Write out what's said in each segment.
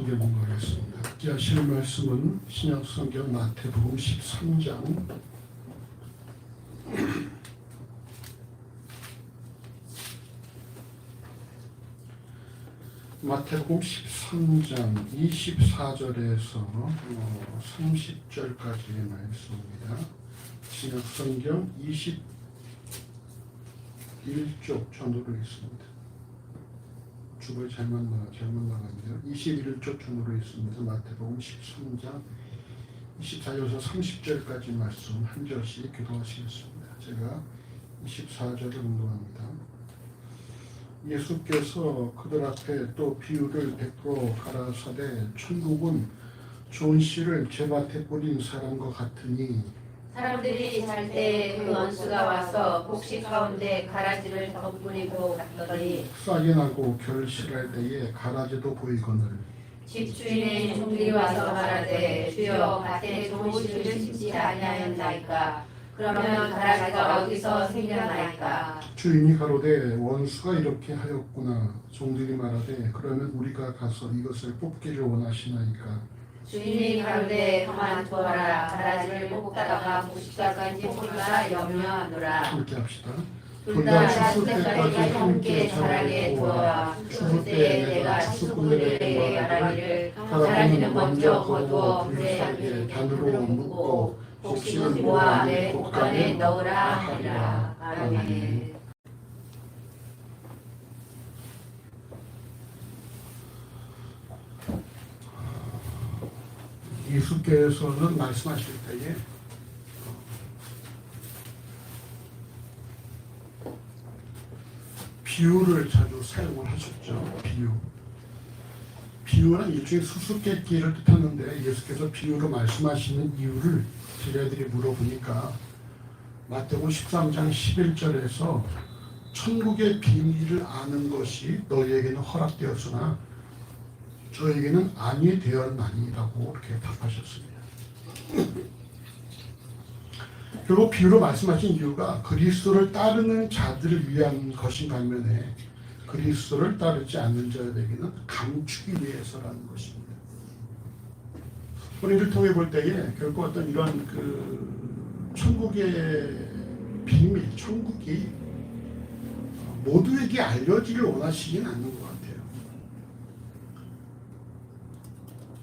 성경 공부하겠습니다. 함께 하실 말씀은 신약성경 마태복음 13장 마태복음 13장 24절에서 30절까지의 말씀입니다. 신약성경 21쪽 전후로 있습니다. 주보에 잘못 나갑니다. 21쪽 전후로 있습니다. 마태복음 13장 24절에서 30절까지 말씀 한 절씩 기도하시겠습니다. 제가 24절을 공부합니다. 예수께서 그들 앞에 또 비유를 베풀어 가라사대 천국은 좋은 씨를 제밭에 뿌린 사람과 같으니 사람들이 잘 때 그 원수가 와서 곡식 가운데 가라지를 덧뿌리고 갔더니 싹이 나고 결실할 때에 가라지도 보이거늘 집주인의 종들이 와서 말하되 주여 밭에 좋은 씨를 심지 아니하였나이까 그러면 가라지가 어디서 생겨나이까. 주인이 가로되 원수가 이렇게 하였구나. 종들이 말하되 그러면 우리가 가서 이것을 뽑기를 원하시나이까. 주인이 가로되 가만 두어라. 가라지를 뽑다가 곡식까지 뽑으라 염려하노라. 함께 합시다. 둘 다 추수 때까지 함께 자라게 두어라. 추수 때에 내가 추수꾼들에게 말하기를 가라지는 먼저 거두어 불에 단으로 묶고 곡식은 모아 내 곡간에 넣으라 하리라. 아멘. 예수께서는 말씀하실 때에 비유를 자주 사용을 하셨죠. 비유는 일종의 수수께끼를 뜻하는데 예수께서 비유로 말씀하시는 이유를 제자들이 물어보니까 마태복음 13장 11절에서 천국의 비밀을 아는 것이 너희에게는 허락되었으나 저에게는 아니 되었나니라고 이렇게 답하셨습니다. 결국 비유로 말씀하신 이유가 그리스도를 따르는 자들을 위한 것인 반면에 그리스도를 따르지 않는 자들에게는 감추기 위해서라는 것입니다. 우리를 통해 볼 때에 결국 어떤 이런 천국의 비밀, 천국이 모두에게 알려지길 원하시진 않는 것 같아요.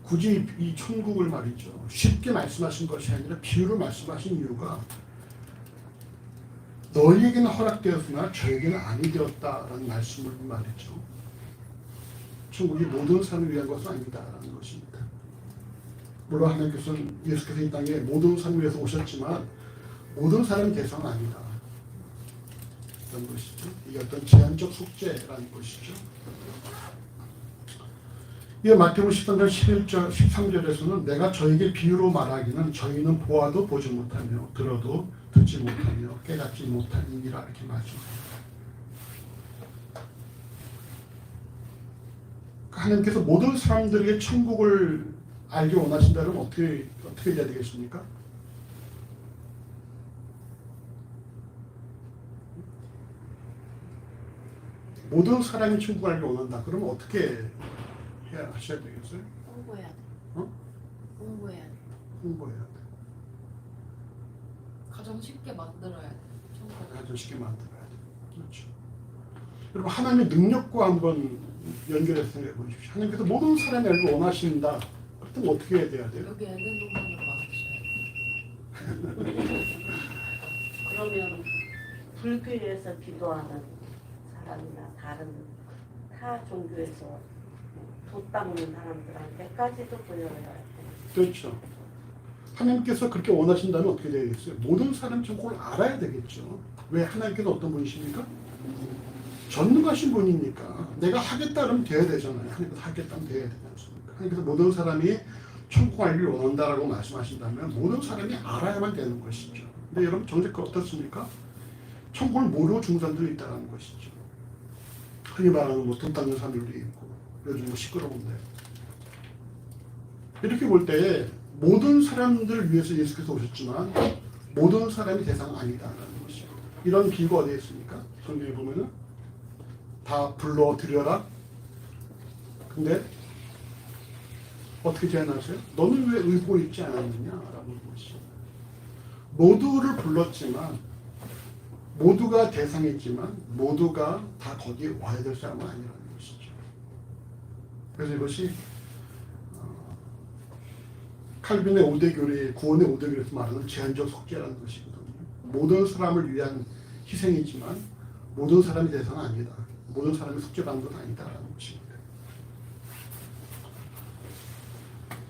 굳이 이 천국을 말이죠. 쉽게 말씀하신 것이 아니라 비유로 말씀하신 이유가 너희에게는 허락되었으나 저에게는 아니 되었다라는 말씀을 말했죠. 천국이 모든 사람을 위한 것은 아니다라는 것입니다. 물론 하나님께서는 예수께서 이 땅에 모든 사람을 위해서 오셨지만 모든 사람이 대상은 아니다. 그런 것이죠. 이게 어떤 제한적 속죄라는 것이죠. 이 마태복음 13장 11절, 13절에서는 내가 저에게 비유로 말하기는 저희는 보아도 보지 못하며 들어도 듣지 못하며 깨닫지 못한 이라 이렇게 말씀합니다. 하나님께서 모든 사람들에게 천국을 알기 원하신다면 어떻게 해야 되겠습니까? 모든 사람이 천국을 알기 원한다. 그러면 어떻게 하셔야 되겠어요? 홍보해야 돼. 홍보해야 돼. 홍보해야 돼. 가장 쉽게 만들어야 돼. 가장 쉽게 만들어야 돼. 그렇죠. 여러분 하나님의 능력과 한번 연결해서 생각해 보십시오. 하나님께서 모든 사람이 알기 원하신다. 그렇다면 어떻게 해야 돼요? 여기 에덴동산을 막으셔야 돼. 그러면 불교에서 기도하는 사람이나 다른 타 종교에서 돛 닦는 사람들한테까지도 보여야 돼. 그렇죠. 하나님께서 그렇게 원하신다면 어떻게 되겠어요? 모든 사람이 그걸 알아야 되겠죠. 왜 하나님께서 어떤 분이십니까? 전능하신 분이니까 내가 하겠다 그러면 돼야 되잖아요. 하나님께서 하겠다면 돼야 되지 않습니까? 하나님께서 모든 사람이 천국 알기를 원한다라고 말씀하신다면 모든 사람이 알아야만 되는 것이죠. 근데 여러분 정작 어떻습니까? 천국을 모르고 죽는 사람들이 있다는 것이죠. 흔히 말하는 돈 닦는 사람들도 있고 요즘 시끄러운데 이렇게 볼 때에 모든 사람들을 위해서 예수께서 오셨지만 모든 사람이 대상 아니다라는 것이죠. 이런 비유가 어디에 있습니까? 성경에 보면은 다 불러들여라. 근데 어떻게 제안하세요? 너는 왜 의고 있지 않았느냐라고 것이죠. 모두를 불렀지만 모두가 대상이지만 모두가 다 거기에 와야 될 사람은 아니라는 것이죠. 그래서 이것이 칼빈의 5대 교리, 구원의 5대 교리에서 말하는 제한적 속죄라는 것이거든요. 모든 사람을 위한 희생이지만 모든 사람이 대상은 아니다. 모든 사람이 속죄받는 건 아니다라는 것입니다.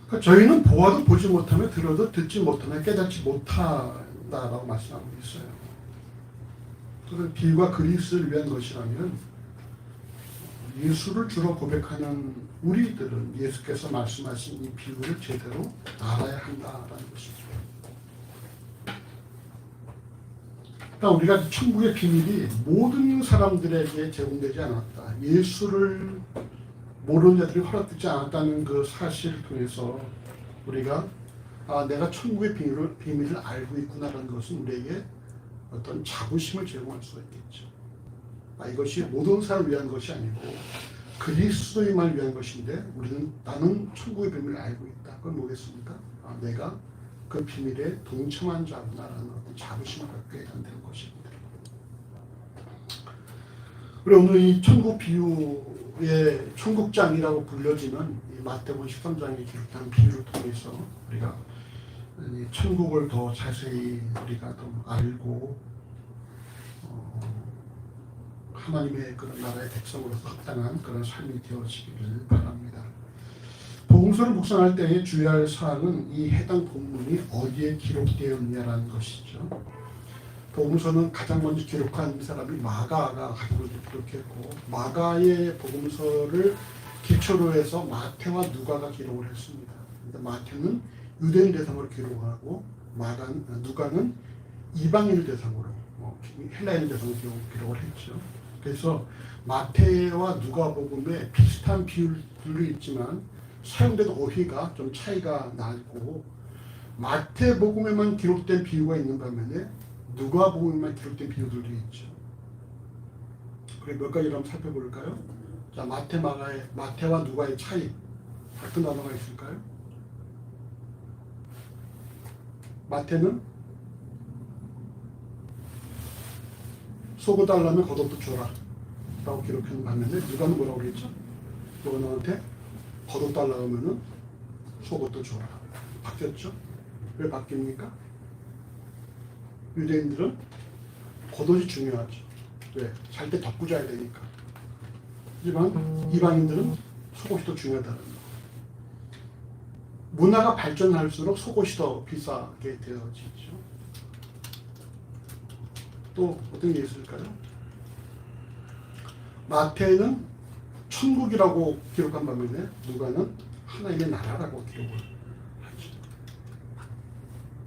그러니까 저희는 보아도 보지 못하며 들어도 듣지 못하며 깨닫지 못한다라고 말씀하고 있어요. 그래서 비유가 그리스를 위한 것이라면 예수를 주로 고백하는 우리들은 예수께서 말씀하신 이 비유를 제대로 알아야 한다라는 것이죠. 그러니까 우리가 천국의 비밀이 모든 사람들에게 제공되지 않았다. 예수를 모르는 자들이 허락되지 않았다는 그 사실을 통해서 우리가 내가 천국의 비밀을 알고 있구나라는 것은 우리에게 어떤 자부심을 제공할 수가 있겠죠. 이것이 모든 사람을 위한 것이 아니고 그리스도인만을 위한 것인데 나는 천국의 비밀을 알고 있다. 그건 뭐겠습니까? 내가 그 비밀에 동참한 자구나라는 어떤 자부심을 갖게 된다는 것입니다. 그리고 오늘 이 천국 비유의 천국장이라고 불려지는 이 마태복음 13장에 기록한 비유를 통해서 우리가 이 천국을 더 자세히 우리가 더 알고 하나님의 그런 나라의 백성으로서 합당한 그런 삶이 되어지기를 바랍니다. 복음서를 묵상할 때에 주의할 사항은 이 해당 본문이 어디에 기록되어 있냐라는 것이죠. 복음서는 가장 먼저 기록한 사람이 마가가 가장 먼저 기록했고 마가의 복음서를 기초로 해서 마태와 누가가 기록을 했습니다. 마태는 유대인 대상으로 기록하고 누가는 이방인 대상으로 헬라인 대상으로 기록을 했죠. 그래서 마태와 누가복음에 비슷한 비율도 있지만 사용된 어휘가 좀 차이가 나고 마태복음에만 기록된 비유가 있는 반면에 누가복음에만 기록된 비유들도 있죠. 그리고 몇 가지를 한번 살펴볼까요? 자, 마태와 누가의 차이 어떤 단어가 있을까요? 마태는 속어달라면 겉옷도 줘라 라고 기록하는 반면에 누가는 뭐라고 그랬죠? 누가 너한테 겉옷 달라고 하면은 속옷도 줘라. 바뀌었죠? 왜 바뀝니까? 유대인들은 겉옷이 중요하죠. 왜? 잘 때 덮고 자야 되니까. 하지만 이방인들은 속옷이 더 중요하다는 거. 문화가 발전할수록 속옷이 더 비싸게 되어지죠. 또 어떤 게 있을까요? 마태는 천국이라고 기록한 반면에 누가는 하나님의 나라라고 기록을 하죠.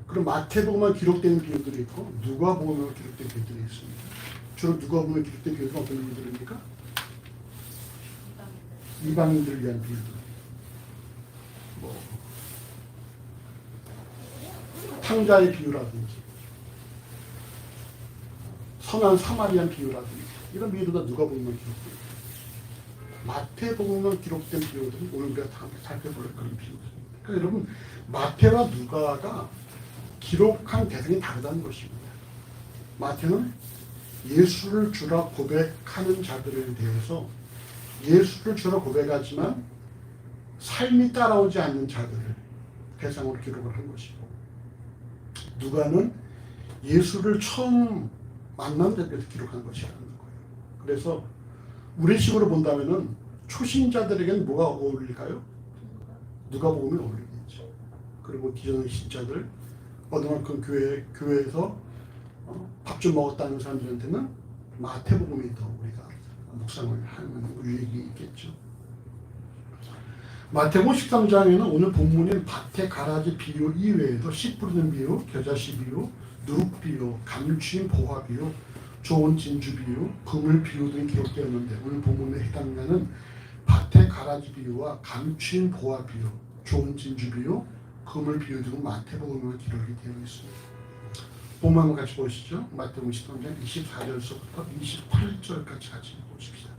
그럼 마태복음만 기록된 비유들이 있고 누가복음만 기록된 비유들이 있습니다. 주로 누가복음에 기록된 비유들은 어떤 비유들입니까? 이방인들을 위한 비유들. 탕자의 비유라든지 선한 사마리안 비유라든지 이런 비유도 다 누가복음만 기록돼요. 마태복음만 기록된 비유들은 오늘 우리가 다 살펴볼 그런 비유들입니다. 그러니까 여러분 마태와 누가가 기록한 대상이 다르다는 것입니다. 마태는 예수를 주라 고백하는 자들에 대해서 예수를 주라 고백하지만 삶이 따라오지 않는 자들을 대상으로 기록을 한 것이고 누가는 예수를 처음 만난 자들에서 기록한 것이라는 거예요. 그래서 우리 식으로 본다면은 초신자들에게는 뭐가 어울릴까요? 누가복음이 어울리겠죠. 그리고 기존의 신자들, 어느만큼 교회에서 밥 좀 먹었다는 사람들한테는 마태복음이 더 우리가 묵상을 하는 유익이 있겠죠. 마태복음 13장에는 오늘 본문인 밭의 가라지 비유 이외에도 씨 뿌리는 비유, 겨자씨 비유, 누룩 비유, 감추인 보화 비유, 좋은 진주 비유, 그물 비유 등이 기록되었는데 오늘 본문에 해당하는 밭의 가라지 비유와 감추인 보화 비유, 좋은 진주 비유, 그물 비유 등은 마태복음에 기록이 되어 있습니다. 본문 한번 같이 보시죠. 마태복음 13장 24절서부터 28절까지 같이 보십시다.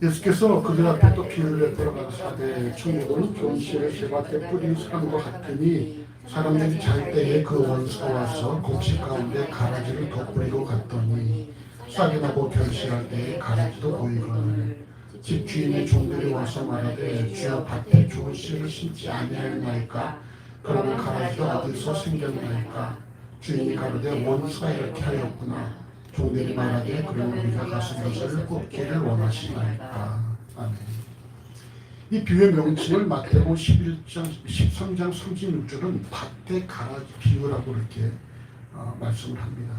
예수께서 그들 앞에 또 비유를 베풀어가사대 천국은 좋은 씨를 제밭에 뿌린 사람과 같으니 사람들이 잘 때에 그 원수가 와서 곡식 가운데 가라지를 덧뿌리고 갔더니 싹이 나고 결실할 때에 가라지도 보이거늘 집 주인의 종들이 와서 말하되 주여 밭에 좋은 씨를 심지 아니하였나이까 그러면 가라지가 어디서 생겼나이까 주인이 가로되 원수가 이렇게 하였구나 종들이 말하되 그러면 우리가 가서 이것을 뽑기를 원하시나이까. 아멘. 이 비유의 명칭을 마태복음 13장 36절은 밭의 가라지 비유라고 이렇게 말씀을 합니다.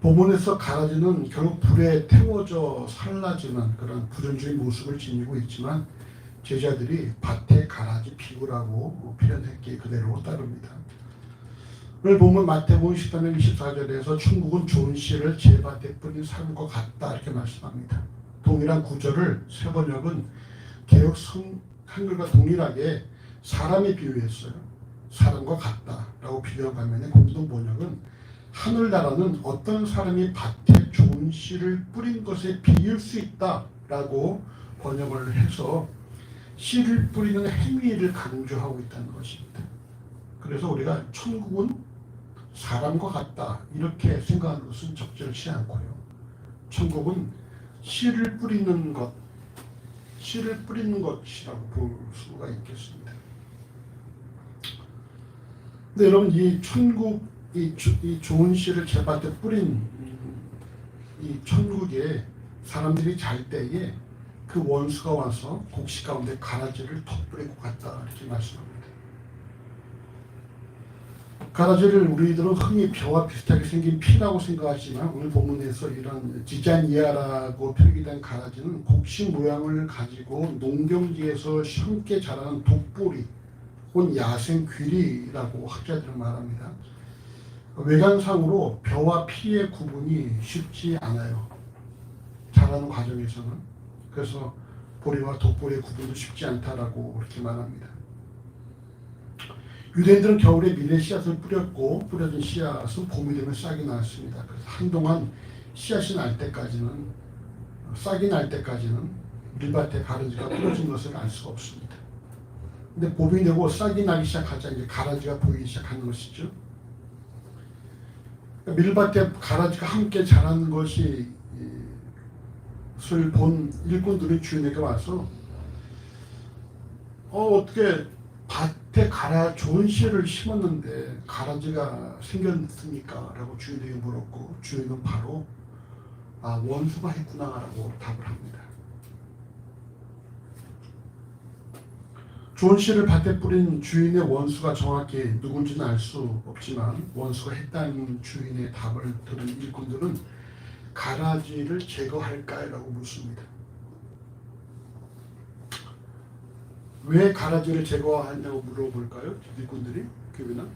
본문에서 가라지는 결국 불에 태워져 살라지는 그런 불연주의 모습을 지니고 있지만 제자들이 밭의 가라지 비유라고 표현했기에 그대로 따릅니다. 오늘 보면 마태복음 13장 24절에서 천국은 좋은 씨를 제 밭에 뿌린 사람과 같다 이렇게 말씀합니다. 동일한 구절을 새 번역은 개역 한글과 동일하게 사람에 비유했어요. 사람과 같다라고 비교한 반면에 공동 번역은 하늘나라는 어떤 사람이 밭에 좋은 씨를 뿌린 것에 비일 수 있다라고 번역을 해서 씨를 뿌리는 행위를 강조하고 있다는 것입니다. 그래서 우리가 천국은 사람과 같다 이렇게 생각하는 것은 적절치 않고요. 천국은 씨를 뿌리는 것이라고 볼 수가 있겠습니다. 근데 여러분 이 천국 이 좋은 씨를 제밭에 뿌린 이 천국에 사람들이 잘 때에 그 원수가 와서 곡식 가운데 가라지를 덧뿌리고 갔다 이렇게 말씀합니다. 가라지를 우리들은 흔히 벼와 비슷하게 생긴 피라고 생각하지만 오늘 본문에서 이런 지자니아라고 표기된 가라지는 곡식 모양을 가지고 농경지에서 쉽게 자라는 독보리 혹은 야생 귀리라고 학자들은 말합니다. 외관상으로 벼와 피의 구분이 쉽지 않아요. 자라는 과정에서는. 그래서 보리와 독보리의 구분도 쉽지 않다라고 그렇게 말합니다. 유대인들은 겨울에 밀의 씨앗을 뿌렸고 뿌려진 씨앗은 봄이 되면 싹이 났습니다. 그래서 한동안 씨앗이 날 때까지는 싹이 날 때까지는 밀밭에 가라지가 뿌려진 것을 알 수가 없습니다. 근데 봄이 되고 싹이 나기 시작하자 이제 가라지가 보이기 시작하는 것이죠. 밀밭에 가라지가 함께 자라는 것을 본 일꾼들이 주인에게 와서 어떻게 밭에 좋은 씨를 심었는데 가라지가 생겼습니까? 라고 주인에게 물었고 주인은 바로 원수가 했구나 라고 답을 합니다. 좋은 씨를 밭에 뿌린 주인의 원수가 정확히 누군지는 알 수 없지만 원수가 했다는 주인의 답을 들은 일꾼들은 가라지를 제거할까라고 묻습니다. 왜 가라지를 제거하냐고 물어볼까요? 일꾼들이 교비나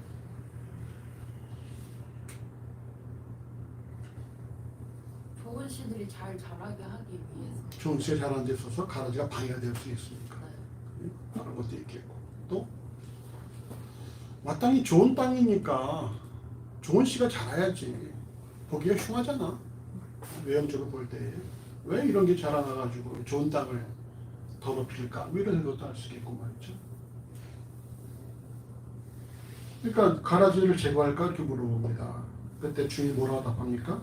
좋은 씨들이 잘 자라게 하기 위해서. 좋은 씨가 자라는 데 있어서 가라지가 방해가 될 수 있으니까 다른 것도 있겠고 또 마땅히 좋은 땅이니까 좋은 씨가 자라야지 보기가 흉하잖아. 외형적으로 볼 때 왜 이런 게 자라나가지고 좋은 땅을 더럽힐까? 이런 것도 할 수 있겠고 말이죠. 그러니까 가라지를 제거할까? 이렇게 물어봅니다. 그때 주인이 뭐라고 답합니까?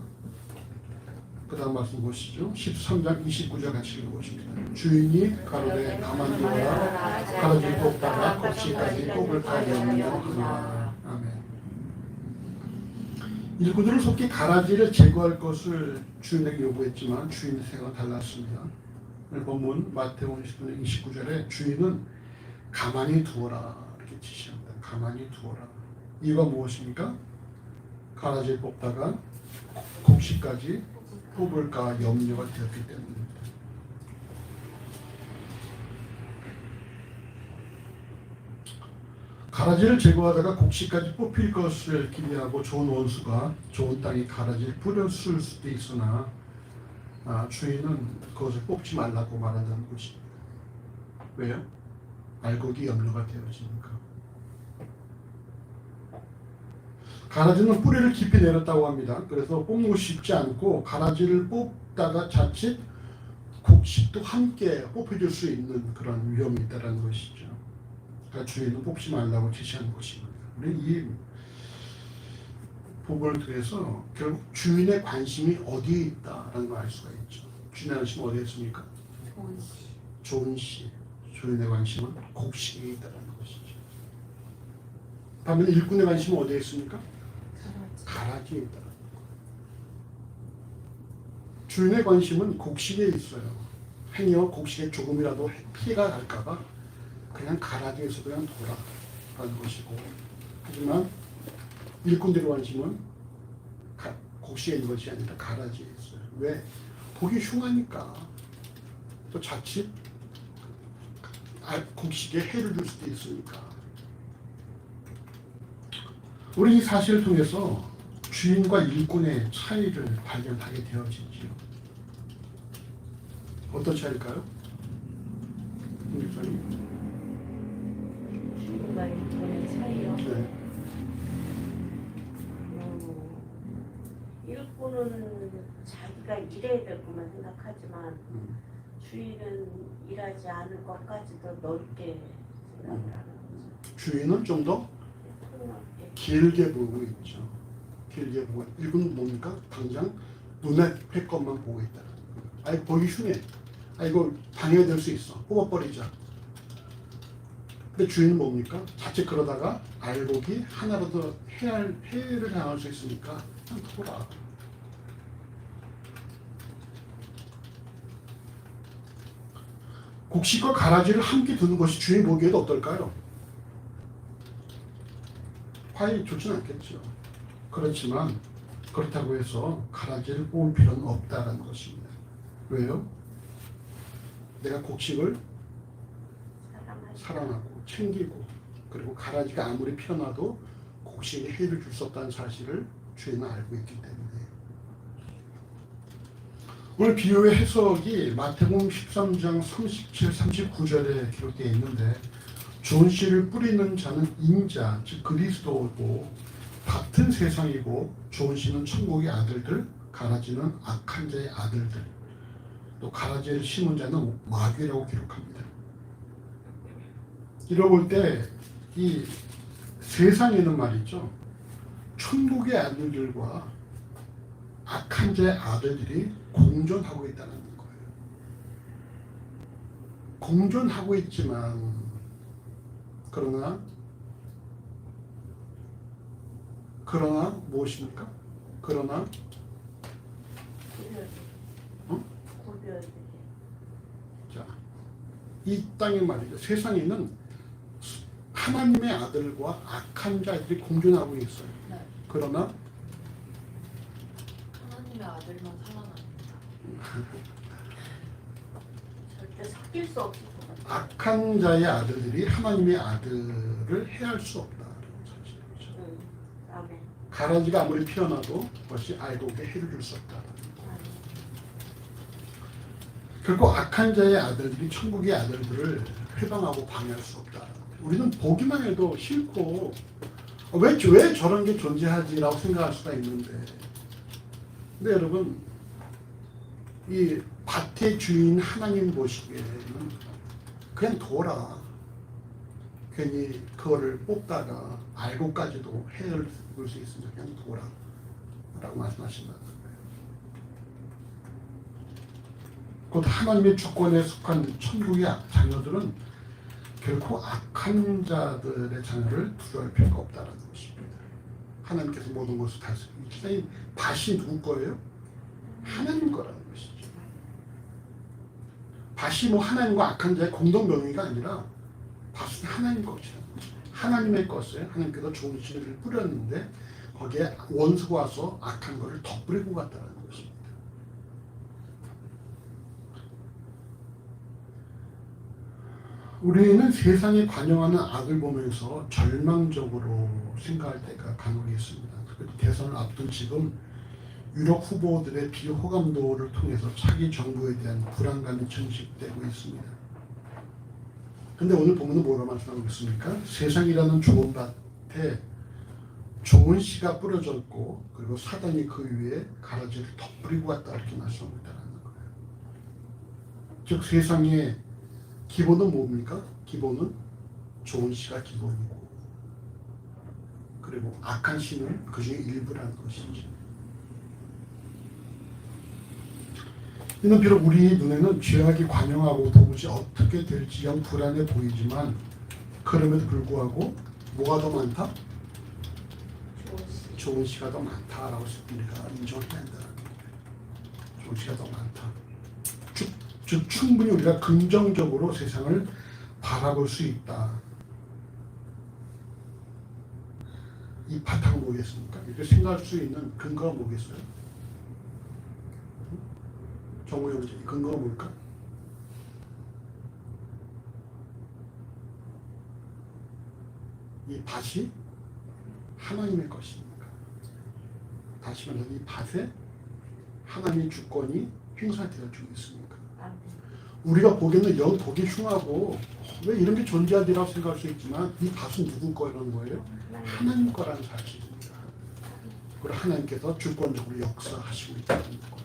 그 다음 말씀 보시죠. 13장 29절 같이 읽어보십니다. 주인이 가로되 가만두어라 가라지를 뽑다가 곡식까지 뽑을까 염려하노라. 아멘. 일꾼들은 속히 가라지를 제거할 것을 주인에게 요구했지만 주인의 생각은 달랐습니다. 본문 마태복음 29절에 주인은 가만히 두어라 이렇게 지시합니다. 가만히 두어라. 이유가 무엇입니까? 가라지를 뽑다가 곡식까지 뽑을까 염려가 되었기 때문입니다. 가라지를 제거하다가 곡식까지 뽑힐 것을 기대하고 좋은 원수가 좋은 땅에 가라지를 뿌렸을 수도 있으나 주인은 그것을 뽑지 말라고 말한다는 것입니다. 왜요? 알곡이 염려가 되어지니까. 가라지는 뿌리를 깊이 내렸다고 합니다. 그래서 뽑는 것이 쉽지 않고 가라지를 뽑다가 자칫 곡식도 함께 뽑혀질 수 있는 그런 위험이 있다는 것이죠. 그러니까 주인은 뽑지 말라고 지시하는 것입니다. 우리 이 복을 통해서 결국 주인의 관심이 어디에 있다라는 걸 알 수가 있죠. 주인의 관심이 어디에 있습니까? 좋은 시. 좋은 시. 주인의 관심은 곡식에 있다는 것이죠. 반면에 일꾼의 관심은 어디에 있습니까? 가라지에 있다. 주인의 관심은 곡식에 있어요. 행여 곡식에 조금이라도 피해가 갈까봐 그냥 가라지에서 그냥 돌아가는 것이고, 하지만 일꾼들의 관심은 곡식에 있는 것이 아니라 가라지에 있어요. 왜? 보기 흉하니까. 또 자칫 곡식에 해를 줄 수도 있으니까. 우리 이 사실을 통해서 주인과 일꾼의 차이를 발견하게 되어지지요. 어떤 차이일까요? 주인과 일꾼의 차이요. 네. 일꾼은 자기가 일해야 될 것만 생각하지만 주인은 일하지 않을 것까지도 넓게 생각을 하는 거죠. 주인은 좀 더 폭넓게. 길게 보고 있죠. 길게 보고, 일꾼은 뭡니까? 당장 눈에 뵐 것만 보고 있다. 아이 보기 흉해. 아 이거 방해될 수 있어. 뽑아버리자. 근데 주인은 뭡니까? 자칫 그러다가 알곡이 하나라도 해를 당할 수 있으니까 그냥 둬라. 곡식과 가라지를 함께 두는 것이 주인 보기에도 어떨까요? 화이 좋지는 않겠죠. 그렇지만 그렇다고 해서 가라지를 뽑을 필요는 없다는 것입니다. 왜요? 내가 곡식을 사랑하고 챙기고, 그리고 가라지가 아무리 피어나도 곡식에 해를 줄 수 없다는 사실을 주인은 알고 있기 때문에. 오늘 비유의 해석이 마태복음 13장 37, 39절에 기록되어 있는데, 좋은 씨를 뿌리는 자는 인자, 즉 그리스도고, 같은 세상이고, 좋은 씨는 천국의 아들들, 가라지는 악한 자의 아들들, 또 가라지를 심은 자는 마귀라고 기록합니다. 이러볼 때 이 세상에는 말이죠, 천국의 아들들과 악한 자의 아들들이 공존하고 있다는 거예요. 공존하고 있지만 그러나 무엇입니까? 그러나 자, 이 땅에 말이죠, 세상에는 하나님의 아들과 악한 자들이 공존하고 있어요. 네. 그러나 하나님의 아들만 살아납니다. 절대 섞일 수 없을 것 같아요. 악한 자의 아들들이 하나님의 아들을 해할 수 없다는 사실이죠. 아멘. 가라지가 아무리 피어나도 그것이 알곡에 해를 줄 수 없다. 결국 악한 자의 아들들이 천국의 아들들을 회방하고 방해할 수 없다. 우리는 보기만 해도 싫고 왜 저런 게 존재하지라고 생각할 수가 있는데, 근데 여러분, 이 밭의 주인 하나님 보시기에는 그냥 둬라. 괜히 그거를 뽑다가 알고까지도 해를 볼 수 있으면 그냥 둬라 라고 말씀하신다는 거예요. 곧 하나님의 주권에 속한 천국의 자녀들은 결코 악한 자들의 자녀를 두려워할 필요가 없다는 것입니다. 하나님께서 모든 것을 다스리고, 밭이 누구 거예요? 하나님 거라는 것이죠. 밭이 뭐 하나님과 악한 자의 공동 명의가 아니라 밭은 하나님 것이라는 거죠. 하나님의 것을 하나님께서 좋은 씨를 뿌렸는데 거기에 원수가 와서 악한 것을 덧뿌리고 갔다는 것입니다. 우리는 세상에 관영하는 악을 보면서 절망적으로 생각할 때가 간혹 있습니다. 대선을 앞둔 지금 유력 후보들의 비호감도를 통해서 차기 정부에 대한 불안감이 증식되고 있습니다. 근데 오늘 보면은 뭐라고 말씀하고 있습니까? 세상이라는 좋은 밭에 좋은 씨가 뿌려졌고 그리고 사단이 그 위에 가라지를 덧뿌리고 왔다 이렇게 말씀합니다라는 거예요. 즉 세상의 기본은 뭡니까? 기본은 좋은 씨가 기본이고 그리고 악한 씨는 그 중에 일부라는 것이죠. 이는 비록 우리 눈에는 죄악이 관영하고 도무지 어떻게 될지 영 불안해 보이지만 그럼에도 불구하고 뭐가 더 많다? 좋은 씨가 더 많다라고 우리가 인정해야 한다는 거예요. 좋은 씨가 더 많다. 즉 충분히 우리가 긍정적으로 세상을 바라볼 수 있다. 이 바탕은 뭐겠습니까? 이렇게 생각할 수 있는 근거가 뭐겠어요? 정우 형제, 이 근거가 뭘까? 이 밭이 하나님의 것입니까? 다시 말해서 이 밭에 하나님의 주권이 행사되어지고 있습니까? 우리가 보기에는 영 보기 흉하고 왜 이런 게 존재하리라고 생각할 수 있지만 이 밭은 누구 거라는 거예요? 하나님 거라는 사실입니다. 그리고 하나님께서 주권적으로 역사하시고 있다는 거예요.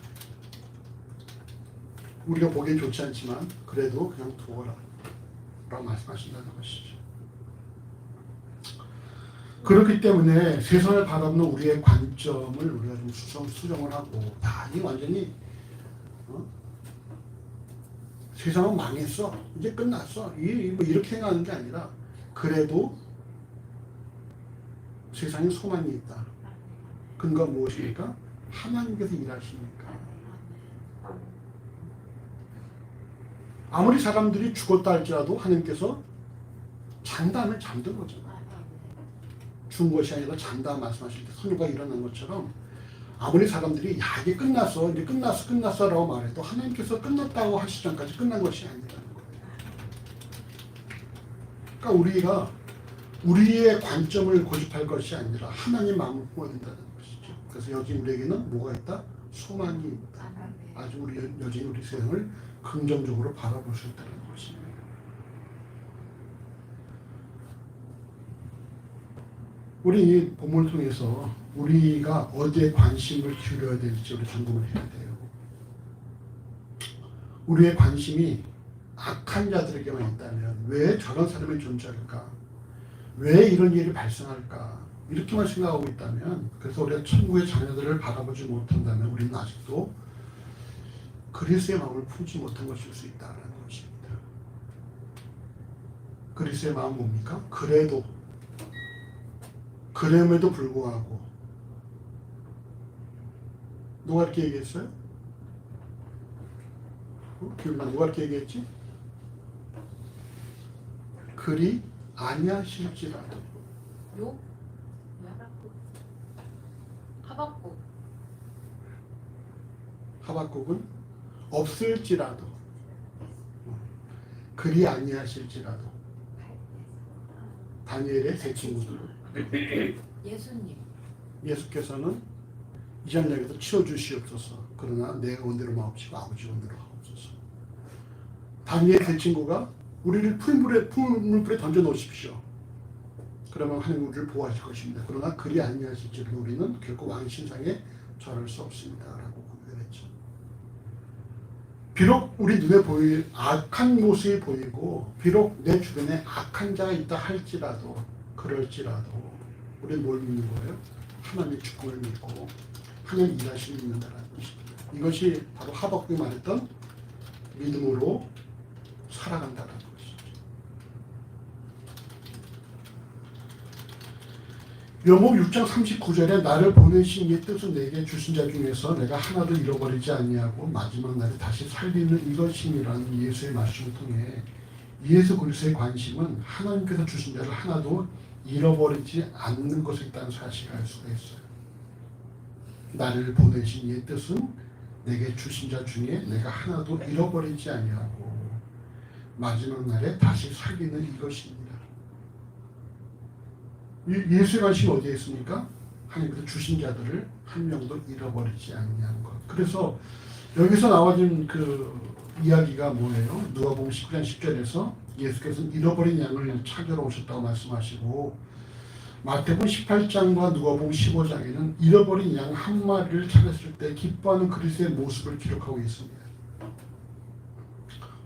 우리가 보기엔 좋지 않지만 그래도 그냥 두어라 라고 말씀하신다는 것이죠. 그렇기 때문에 세상을 바라보는 우리의 관점을 우리가 좀 수정을 하고 이 완전히 세상은 망했어 이제 끝났어 뭐 이렇게 생각하는 게 아니라 그래도 세상에 소망이 있다. 근거가 무엇입니까? 하나님께서 일하시니까. 아무리 사람들이 죽었다 할지라도 하나님께서 장담을 잠든 거잖아요. 죽은 것이 아니라 장담 말씀하실 때 선유가 일어난 것처럼 아무리 사람들이 이게 끝났어 이제 끝났어 라고 말해도 하나님께서 끝났다고 하시기 전까지 끝난 것이 아니라는 거예요. 그러니까 우리가 우리의 관점을 고집할 것이 아니라 하나님 마음을 보아야 된다는 것이죠. 그래서 여기 우리에게는 뭐가 있다? 소망이 있다. 아주 여전히 우리 세상을 긍정적으로 바라볼 수 있다는 것입니다. 우리 이 본문을 통해서 우리가 어디에 관심을 기울여야 될지 우리 점검을 해야 돼요. 우리의 관심이 악한 자들에게만 있다면 왜 저런 사람이 존재할까? 왜 이런 일이 발생할까? 이렇게만 생각하고 있다면 그래서 우리가 천국의 자녀들을 바라보지 못한다면 우리는 아직도 그리스도의 마음을 품지 못한 것일 수 있다는 것입니다. 그리스도의 마음은 뭡니까? 그럼에도 불구하고 누가 이렇게 얘기했어요? 기억나? 누가 이렇게 얘기했지? 그리 아니하실지라도 요? 하박국. 하박국은 없을지라도 그리 아니하실지라도 다니엘의 세 친구들 예수님. 예수께서는 이전 얘기도 치워주시옵소서 그러나 내 원대로 마옵시고 아버지 원대로 하옵소서. 다니엘 세 친구가 우리를 풀물불에 던져 놓으십시오. 그러면 하나님 우리를 보호하실 것입니다. 그러나 그리 아니하실지라도 우리는 결코 왕의 신상에 절할 수 없습니다 라고 고백했죠. 비록 우리 눈에 보일 악한 모습이 보이고 비록 내 주변에 악한 자가 있다 할지라도 그럴지라도 우리는 뭘 믿는 거예요? 하나님의 주권을 믿고 하나님 일하심을 믿는다는 것입니다. 이것이 바로 하박국이 말했던 믿음으로 살아간다는 것이죠. 요목 6장 39절에 나를 보내신 이의 뜻은 내게 주신 자 중에서 내가 하나도 잃어버리지 아니하고 마지막 날에 다시 살리는 이것이니라는 예수의 말씀을 통해 예수 그리스도의 관심은 하나님께서 주신 자를 하나도 잃어버리지 않는 것에 있다는 사실을 알 수가 있어요. 나를 보내신 이의 뜻은 내게 주신 자 중에 내가 하나도 잃어버리지 아니하고 마지막 날에 다시 살리는 이것입니다. 예수의 관심이 어디에 있습니까? 하나님께서 주신 자들을 한 명도 잃어버리지 않냐는 것. 그래서 여기서 나와진 그 이야기가 뭐예요? 누가복음 19장 10절에서 예수께서는 잃어버린 양을 찾으러 오셨다고 말씀하시고 마태복음 18장과 누가복음 15장에는 잃어버린 양 한 마리를 찾았을 때 기뻐하는 그리스도의 모습을 기록하고 있습니다.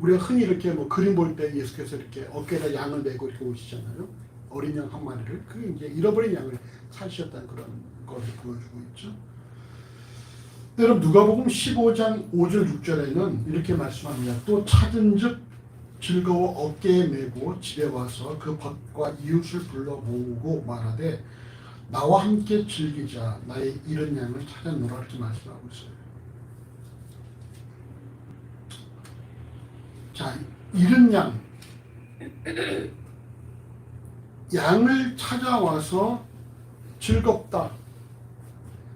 우리가 흔히 이렇게 뭐 그림 볼 때 예수께서 이렇게 어깨에다 양을 메고 이렇게 오시잖아요. 어린 양 한 마리를. 그게 이제 잃어버린 양을 찾으셨다는 그런 것을 보여주고 있죠. 여러분 누가복음 15장 5절 6절에는 이렇게 말씀합니다. 또 찾은즉 즐거워 어깨에 메고 집에 와서 그 벗과 이웃을 불러 모으고 말하되 나와 함께 즐기자 나의 잃은 양을 찾아노라 이렇게 말씀하고 있어요. 자, 잃은 양을 찾아와서 즐겁다.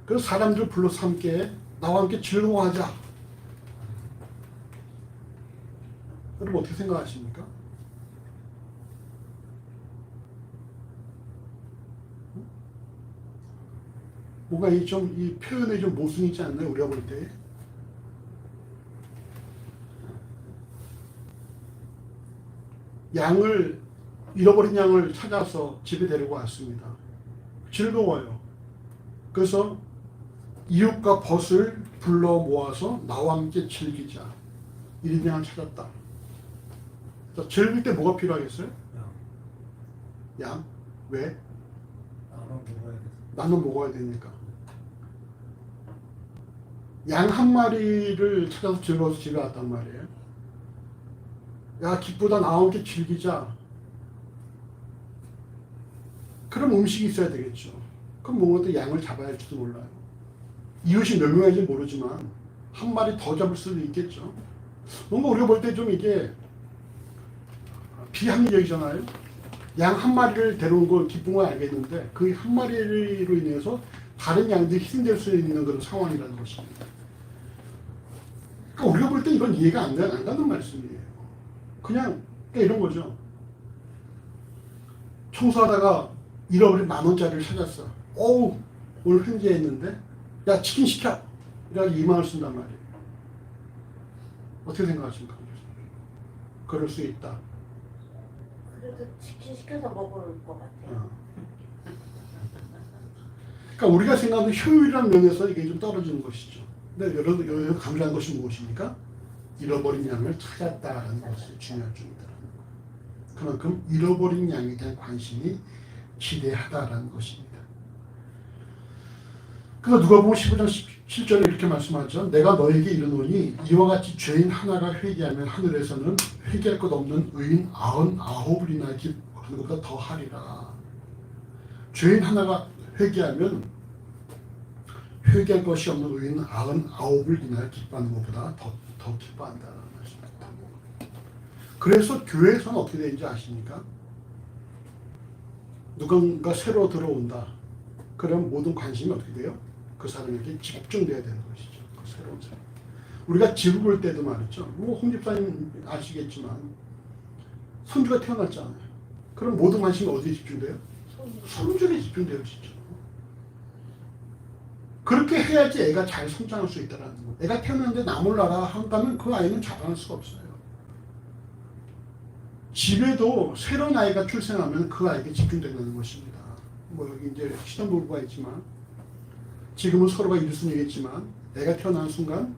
그래서 사람들 불러서 함께 나와 함께 즐거워하자. 여러분 어떻게 생각하십니까? 뭔가 이 표현에 좀 모순이 있지 않나요? 우리가 볼 때. 잃어버린 양을 찾아서 집에 데리고 왔습니다. 즐거워요. 그래서 이웃과 벗을 불러 모아서 나와 함께 즐기자. 잃은 양을 찾았다. 자, 즐길 때 뭐가 필요하겠어요? 양. 왜? 나눠 먹어야 되니까. 양 한 마리를 찾아서 즐거워서 집에 왔단 말이에요. 야, 기쁘다, 나와 함께 즐기자. 그럼 음식이 있어야 되겠죠. 그럼 뭔가 양을 잡아야 할지도 몰라요. 이웃이 몇 명인지 모르지만 한 마리 더 잡을 수도 있겠죠. 뭔가 우리가 볼 때 좀 이게 비합리적이잖아요. 양 한 마리를 데려온 걸 기쁜 건 알겠는데 그 한 마리로 인해서 다른 양들이 희생될 수 있는 그런 상황이라는 것입니다. 그러니까 우리가 볼 때 이건 이해가 안 가는 말씀이에요. 그냥 이런 거죠. 청소하다가 잃어버린 10,000원짜리를 찾았어. 어우, 오늘 횡재했는데 야, 치킨 시켜. 이래가지고 20,000원을 쓴단 말이에요. 어떻게 생각하십니까? 그럴 수 있다. 그래도 치킨 시켜서 먹을 것 같아요. 그러니까 우리가 생각하는 효율이라는 면에서 이게 좀 떨어지는 것이죠. 근데 여러분 감사한 것이 무엇입니까? 잃어버린 양을 찾았다라는 것이 중요한 중이다라는 것. 그만큼 잃어버린 양에 대한 관심이 지대하다라는 것입니다. 그래서 누가복음 15장 17절에 이렇게 말씀하죠. 내가 너에게 이르노니 이와 같이 죄인 하나가 회개하면 하늘에서는 회개할 것 없는 의인 99이나 기뻐하는 것보다 더 하리라. 죄인 하나가 회개하면 회개할 것이 없는 의인 99을 인하여 기뻐하는 것보다 더 기뻐한다는 말씀입니다. 그래서 교회에서는 어떻게 되는지 아십니까? 누군가 새로 들어온다. 그럼 모든 관심이 어떻게 돼요? 그 사람에게 집중돼야 되는 것이죠. 그 새로운 사람. 우리가 집을 볼 때도 말이죠. 뭐 홍 집사님 아시겠지만 손주가 태어났잖아요. 그럼 모든 관심이 어디에 집중돼요? 손주에 집중돼요, 진짜. 그렇게 해야지 애가 잘 성장할 수 있다는 거. 애가 태어났는데 나 몰라라 한다면 그 아이는 자라날 수가 없어요. 집에도 새로운 아이가 출생하면 그 아이에게 집중된다는 것입니다. 뭐 여기 이제 시험부부가 있지만 지금은 서로가 1순위겠지만 애가 태어나는 순간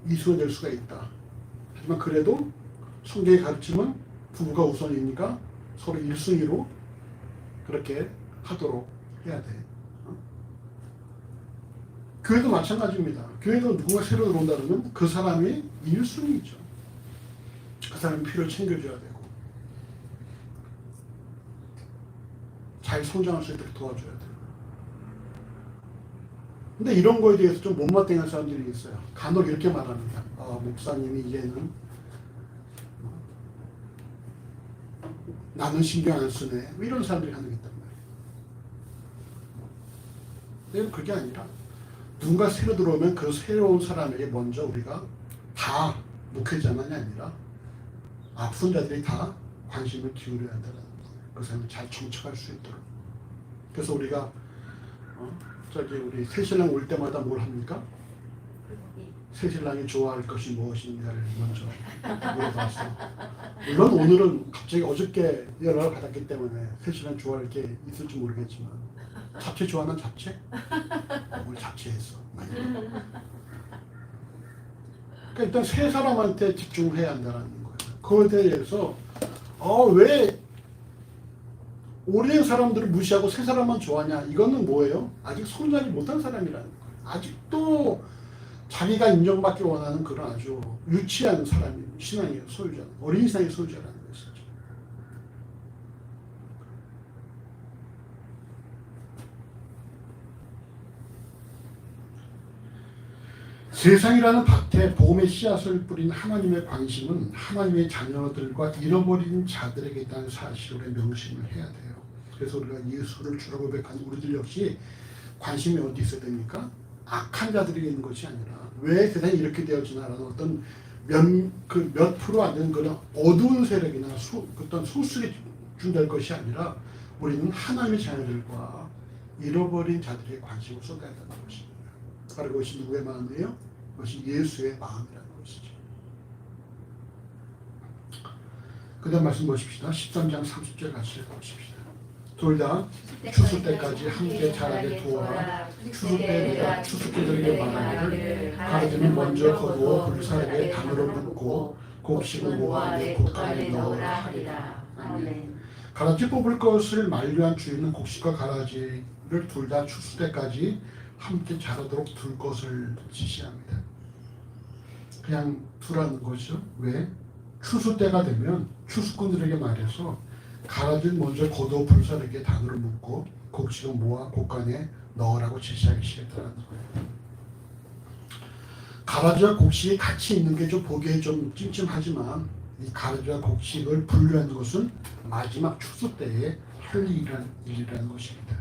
2순위 될 수가 있다. 하지만 그래도 성경의 가르침은 부부가 우선이니까 서로 1순위로 그렇게 하도록 해야 돼. 교회도 마찬가지입니다. 교회도 누군가 새로 들어온다 그러면 그 사람이 1순위죠. 그 사람의 필요를 챙겨줘야 되고 잘 성장할 수 있도록 도와줘야 돼요. 근데 이런 거에 대해서 좀 못마땅한 사람들이 있어요. 간혹 이렇게 말합니다. 목사님이 이제는 나는 신경 안 쓰네. 이런 사람들이 하는 게 있단 말이에요. 근데 그게 아니라 누군가 새로 들어오면 그 새로운 사람에게 먼저 우리가 다 목회자만이 아니라 앞선 자들이 다 관심을 기울여야 한다는 거예요. 그 사람을 잘 정착할 수 있도록. 그래서 우리가 우리 새신랑 올 때마다 뭘 합니까? 새신랑이 좋아할 것이 무엇인가를 먼저 물어봐서 물론 오늘은 갑자기 어저께 연락을 받았기 때문에 3시간 좋아할 게 있을지 모르겠지만 잡채 좋아하는 잡채? 오늘 잡채했어. 그러니까 일단 세 사람한테 집중해야 한다는 거예요. 그거에 대해서 왜 오랜 사람들을 무시하고 세 사람만 좋아하냐? 이거는 뭐예요? 아직 성장이 못한 사람이라는 거예요. 아직도 자기가 인정받기 원하는 그런 아주 유치한 사람이 신앙의 소유자, 어린 신앙의 소유자라는 것이죠. 세상이라는 밭에 복음의 씨앗을 뿌린 하나님의 관심은 하나님의 자녀들과 잃어버린 자들에게 있다는 사실을 명심을 해야 돼요. 그래서 우리가 예수를 주로 고백하는 우리들 역시 관심이 어디 있어야 됩니까? 악한 자들에게 있는 것이 아니라 왜 세상이 이렇게 되었지나라는 어떤 몇 프로 안 되는 그런 어두운 세력이나 어떤 소수에 집중될 것이 아니라 우리는 하나님의 자녀들과 잃어버린 자들에게 관심을 쏟아야 한다는 것입니다. 바로 그것이 누구의 마음이에요? 그것이 예수의 마음이라는 것이죠. 그 다음 말씀 보십시다. 13장 30절 같이 보십시다. 둘 다 추수 때까지 함께 자라게 두어라. 추수 때 내가 추수꾼들에게 말하기를 가르침을 먼저 거두어 불사르게 단으로 붓고 곡식을 모아 내 곡간에 넣으라 하리라. 아멘. 가라지 뽑을 것을 만류한 주인은 곡식과 가라지를 둘 다 추수 때까지 함께 자라도록 둘 것을 지시합니다. 그냥 두라는 거죠. 왜? 추수 때가 되면 추수꾼들에게 말해서 가라지를 먼저 거두어 불사르게 단으로 묶고 곡식을 모아 곡간에 넣으라고 지시하시겠다는 거예요. 가라지와 곡식이 같이 있는 게 좀 보기에 좀 찜찜하지만 이 가라지와 곡식을 분류하는 것은 마지막 추수 때에 할 일이라는 것입니다.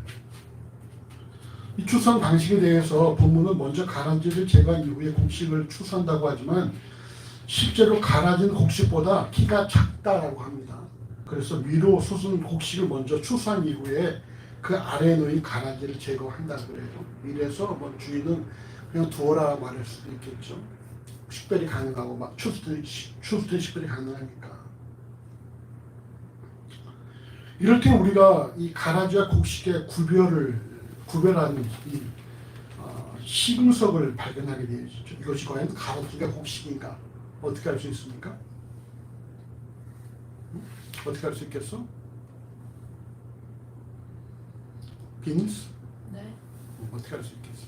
이 추수한 방식에 대해서 본문은 먼저 가라지를 제거한 이후에 곡식을 추수한다고 하지만 실제로 가라진 곡식보다 키가 작다라고 합니다. 그래서 위로 솟은 곡식을 먼저 추수한 이후에 그 아래에 놓인 가라지를 제거한다 그래요. 이래서 뭐 주인은 그냥 두어라 말할 수도 있겠죠. 식별이 가능하고 막 추수 때 식별이 가능하니까. 이럴 때 우리가 이 가라지와 곡식의 구별하는 이 시금석을 발견하게 되죠. 이것이 과연 가라지가 곡식인가? 어떻게 알 수 있습니까? 어떻게 할 수 있겠어? 빈스? 네. 어떻게 할 수 있겠어?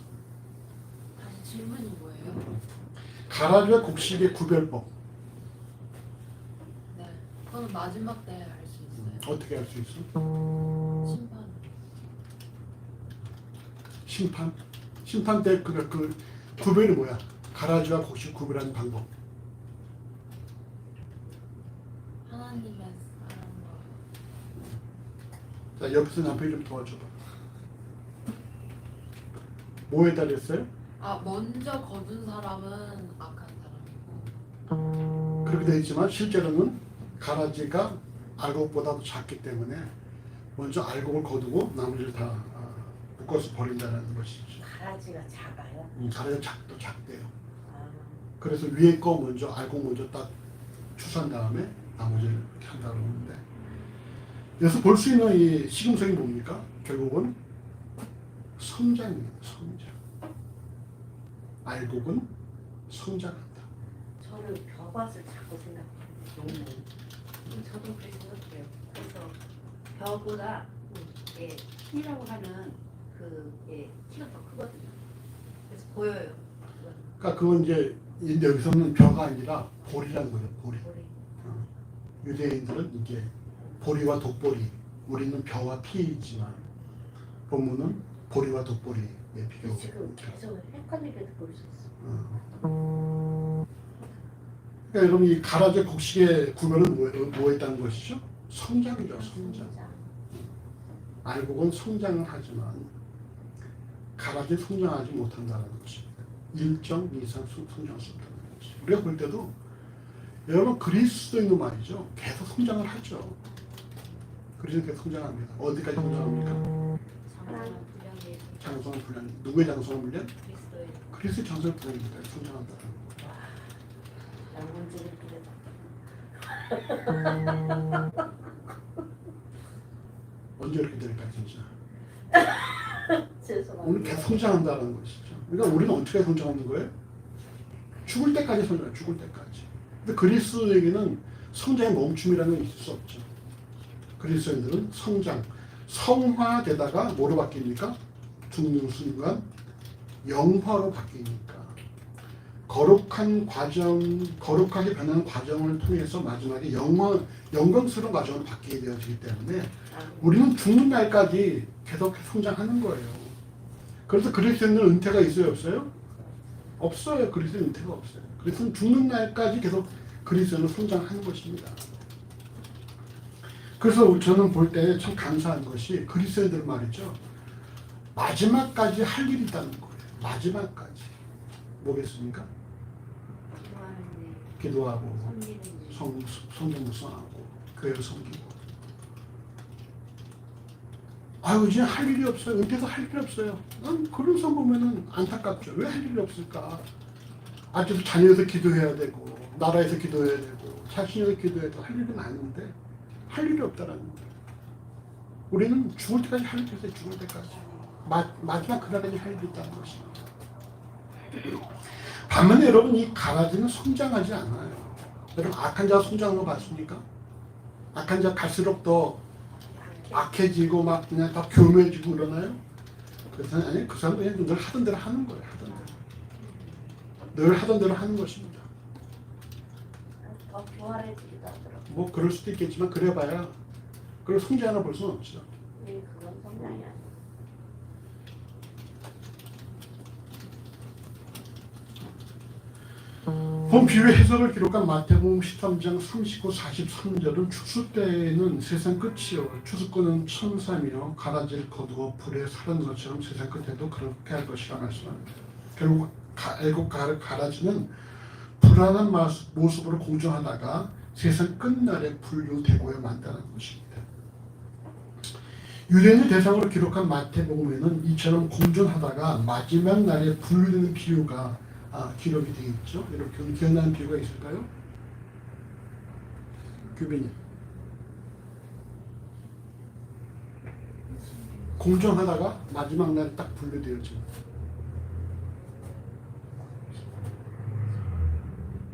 다시 질문이 뭐예요? 가라지와 곡식의 구별법 네. 그거는 마지막 때 할 수 있어요. 어떻게 할 수 있어? 심판. 심판? 심판 때 그 구별이 뭐야? 가라지와 곡식 구별하는 방법. 하나님의 사랑과 자, 옆에서 남편이 좀 도와줘봐. 뭐에 달렸어요? 먼저 거둔 사람은 악한 사람이고 그렇게 되어 있지만 실제로는 가라지가 알곡보다도 작기 때문에 먼저 알곡을 거두고 나머지를 다 묶어서 버린다는 것이죠. 가라지가 작아요? 가라지가 작대요. 아, 그래서 위에 거 먼저 알곡 먼저 딱 추수한 다음에 나머지를 이렇게 한다고 하는데 여기서 볼 수 있는 이 시금석이 뭡니까? 결국은 성장이에요. 성장. 알곡은 성장한다. 저는 벼밭을 자꾸 생각해요. 저도 그렇게 생각해요. 그래서 벼보다 키라고 하는 키가 더 크거든요. 그래서 보여요. 그러니까 그건 이제 여기서는 벼가 아니라 보리라는 거예요. 보리. 우리 유대인들은 이게 보리와 독보리, 우리는 벼와 피이지만 본문은 보리와 독보리의 비교. 지금 계속 헷갈리게 듣고 있었어. 그러니까 여러분 이 가라지 곡식의 구별은 뭐에 있다는 것이죠? 성장이죠. 성장. 알곡은 성장을 하지만 가라지 성장하지 못한다는 것입니다. 일정 이상 성장할 수 없다는 거죠. 우리가 볼 때도 여러분 그리스도인도 말이죠. 계속 성장을 하죠. 그리스도 계속 성장합니다. 어디까지 성장합니까? 장성한 분량의 장성한 분량. 누구의 장성한 분량? 그리스도의 그리스도의 장성한 분량입니다. 성장한다는 거. 양문지를 빌려다. 언제 이렇게 될까 진짜. 죄송합니다. 오늘 계속 성장한다는 것이죠. 그러니까 우리는 어떻게 성장하는 거예요? 죽을 때까지 성장해요. 죽을 때까지. 근데 그리스도에게는 성장의 멈춤이라는 게 있을 수 없죠. 그리스도인들은 성장, 성화되다가 뭐로 바뀝니까? 죽는 순간 영화로 바뀌니까. 거룩한 과정, 거룩하게 변하는 과정을 통해서 마지막에 영광스러운 과정으로 바뀌게 되어지기 때문에 우리는 죽는 날까지 계속 성장하는 거예요. 그래서 그리스도인은 은퇴가 있어요, 없어요? 없어요. 그리스도인 은퇴가 없어요. 그래서 죽는 날까지 계속 그리스도인은 성장하는 것입니다. 그래서 저는 볼 때 참 감사한 것이 그리스도인들 말이죠. 마지막까지 할 일이 있다는 거예요. 마지막까지. 뭐겠습니까? 기도하는 일, 기도하고 섬기는 일. 성경 묵상하고 교회를 섬기고. 아유 이제 할 일이 없어요. 은퇴도 할 일이 없어요. 난 그런 사람 보면은 안타깝죠. 왜 할 일이 없을까? 아직도 자녀에서 기도해야 되고 나라에서 기도해야 되고 자신에서 기도해야 되고 할 일은 많은데 할 일이 없다라는 거예요. 우리는 죽을 때까지 할 일이 있어요. 죽을 때까지. 마지막 그날까지 할 일이 있다는 것입니다. 반면에 여러분 이 가라지는 성장하지 않아요. 여러분 악한 자가 성장하는 거 봤습니까? 악한 자 갈수록 더 악해지고 막 그냥 다 교묘해지고 그러나요? 그래서 아니 그 사람은 그냥 늘 하던 대로 하는 거예요. 하던 대로. 늘 하던 대로 하는 것입니다. 더 교활해지기도 하더라고요. 뭐 그럴 수도 있겠지만 그래봐야 그걸 성장하나 볼 수는 없죠. 네, 그건 성장이 아니에요. 본 비유의 해석을 기록한 마태복음 13장 39, 43절은 추수 때에는 세상 끝이요 추수꾼은 천사며 가라지를 거두어 불에 사르는 것처럼 세상 끝에도 그렇게 할 것이라 말씀합니다. 결국 가라지는 불안한 모습으로 공존하다가 세상 끝날에 분류되고야 만다는 것입니다. 유대인을 대상으로 기록한 마태복음에는 이처럼 공존하다가 마지막 날에 분류되는 비유가 기록이 되어 있죠. 이렇게 기억나는 비유가 있을까요? 규빈이. 공존하다가 마지막 날에 딱 분류되어지는.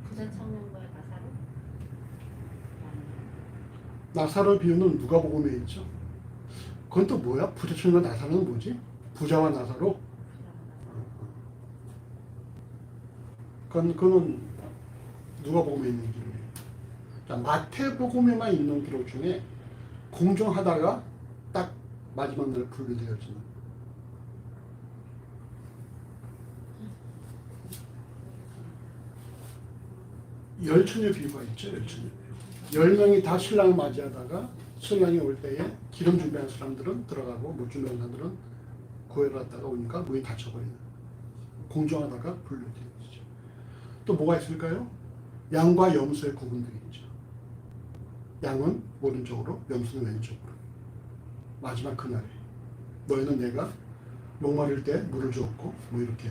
부자 청년과의 나사로? 나사로 비유는 누가복음에 있죠. 그건 또 뭐야? 부자청년과 나사로는 뭐지? 부자와 나사로? 그건 누가복음에 있는 기록이에요. 자, 마태복음에만 있는 기록 중에 공존하다가 딱 마지막 날 분류되어지는. 열처녀 비유가 있죠. 열처녀 비유. 10명이 다 신랑을 맞이하다가 신랑이 올 때에 기름 준비한 사람들은 들어가고 못 준비한 사람들은 구해를 하다가 오니까 문이 닫혀버리는. 공존하다가 분류되어지죠. 또 뭐가 있을까요? 양과 염소의 구분들이 있죠. 양은 오른쪽으로, 염소는 왼쪽으로. 마지막 그날에 너희는 내가 목마를 때 물을 주었고 뭐 이렇게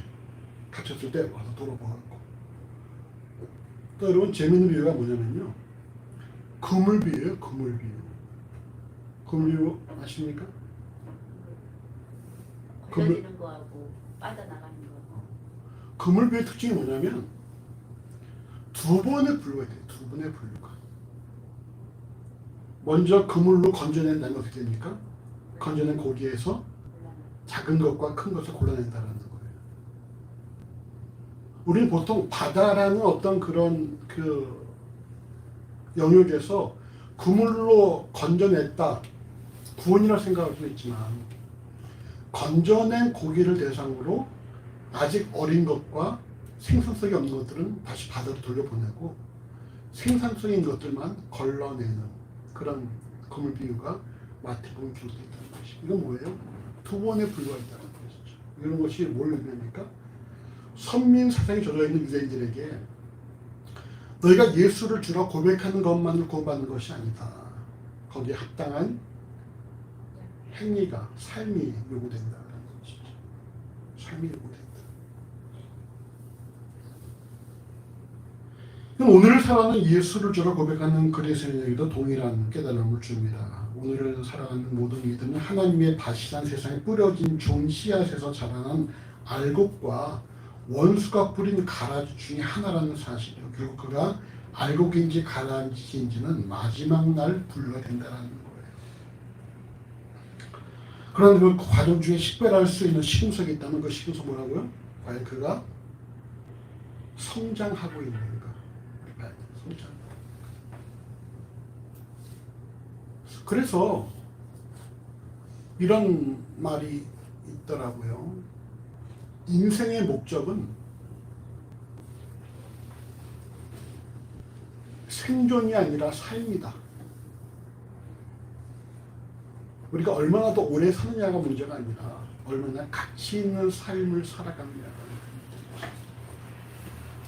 갇혔을 때 와서 돌아보았고. 또 여러분 재밌는 비유가 뭐냐면요. 그물 비유예요. 그물 비유. 그물 비유 아십니까? 걸려지는 거하고 빠져나가는 거. 그물 비유의 특징이 뭐냐면 두 번의 분류가 돼요. 두 번의 분류가. 먼저 그물로 건져낸 다음에 어떻게 됩니까? 건져낸 고기에서 작은 것과 큰 것을 골라낸다는 거예요. 우리는 보통 바다라는 어떤 그런 그 영역에서 그물로 건져냈다. 구원이라 생각할 수 있지만 건져낸 고기를 대상으로 아직 어린 것과 생산성이 없는 것들은 다시 바다로 돌려보내고 생산성인 것들만 걸러내는 그런 그물 비유가 마태복음에 기록되어 있다는 것이. 이건 뭐예요? 두 번의 분류가 있다는 것이죠. 이런 것이 뭘 의미합니까? 선민 사상에 젖어 있는 유대인들에게 너희가 예수를 주라 고백하는 것만으로 구원받는 것이 아니다. 거기에 합당한 행위가, 삶이 요구된다는 것이죠. 삶이 요구된다. 그럼 오늘을 살아가는 예수를 주로 고백하는 그리스도인에게도 동일한 깨달음을 줍니다. 오늘을 살아가는 모든 이들은 하나님의 바시한 세상에 뿌려진 좋은 씨앗에서 자라난 알곡과 원수가 뿌린 가라지 중에 하나라는 사실이요. 결국 그가 알곡인지 가라지인지는 마지막 날 분류가 된다는 거예요. 그런데 그 과정 중에 식별할 수 있는 시금석이 있다면 그 시금석 뭐라고요? 과연 그가 성장하고 있는가? 성장. 그래서 이런 말이 있더라고요. 인생의 목적은 생존이 아니라 삶이다. 우리가 얼마나 더 오래 사느냐가 문제가 아니라 얼마나 가치 있는 삶을 살아가느냐가.